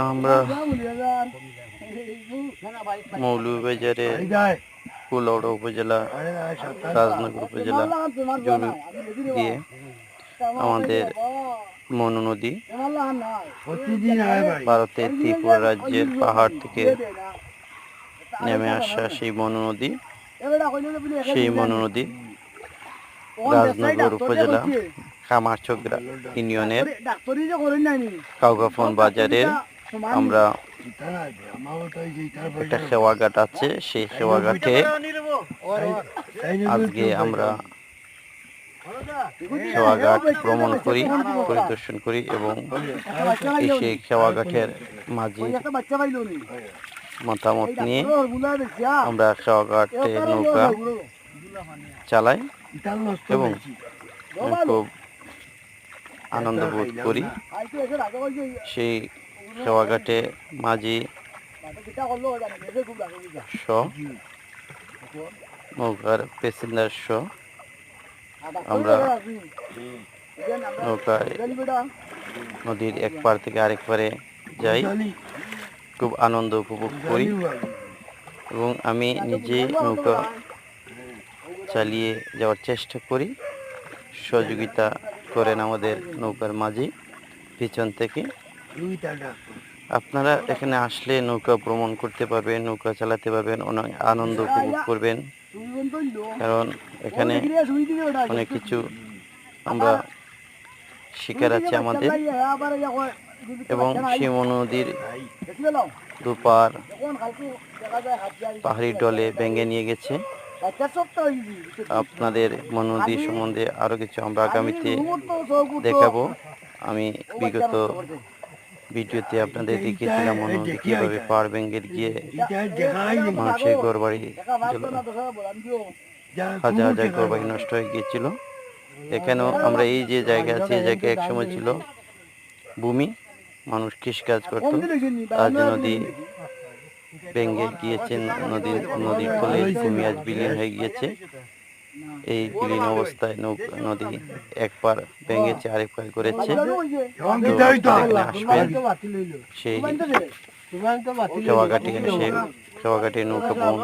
আমরা মৌলভীবাজারের কুলাউড়া উপজেলা, রাজনগর উপজেলা জুড়ে দিয়ে আমাদের মনু নদী ভারতের ত্রিপুরা রাজ্যের পাহাড় থেকে নেমে আসা সেই মনু নদী, সেই মনু নদী রাজনগর উপজেলা কামারচোগরা ইউনিয়নের কাউগাফন বাজারে আমরা একটা খেওয়াঘাট আছে, সেই খেওয়াঘাটে আজকে আমরা খেওয়াঘাট ভ্রমণ করি, পরিদর্শন করি এবং সেই খেওয়াঘাটের মাঝি মতামত নিয়ে আমরা খেওয়াঘাটে নৌকা চালাই এবং খুব আনন্দ বোধ করি। সেই খেওয়াঘাটে মাঝি সহ নৌকার প্যাসেঞ্জার সহ আমরা নৌকায় নদীর এক পার থেকে আরেক পারে যাই, খুব আনন্দ উপভোগ করি এবং আমি নিজে নৌকা চালিয়ে যাওয়ার চেষ্টা করি। সহযোগিতা করেন আমাদের নৌকার মাঝি পিছন থেকে। আপনারা এখানে আসলে নৌকা ভ্রমণ করতে পারবেন, নৌকা চালাতে পারবেন, অনেক আনন্দ উপভোগ করবেন, কারণ এখানে অনেক কিছু আমরা শিকার আছে আমাদের এবং সেই মনু নদীর দুপার পাহাড়ি ডলে ভেঙে নিয়ে গেছে। আপনাদের মনু নদী সম্বন্ধে আরো কিছু আমরা আগামীতে দেখাবো। আমি বিগত ভিডিওতে আপনাদের দেখিয়েছিলাম মনু নদী কিভাবে পাহাড় ভেঙে গিয়ে মানুষের ঘরবাড়ি, হাজার হাজার ঘরবাড়ি নষ্ট হয়ে গিয়েছিল। এখানেও আমরা এই যে জায়গা আছে, এই জায়গায় একসময় ছিল ভূমি, মানুষ কৃষিকাজ করত, আজ নদী ভেঙে গিয়েছে, নদীর তলে ভূমি আজ বিলীন হয়ে গিয়েছে। এই বিলীন অবস্থায় নদী এক পার ভেঙেছে, আরেক পার করেছে। আসবেন সেই খেওয়াঘাটে, নৌকা ভ্রমণ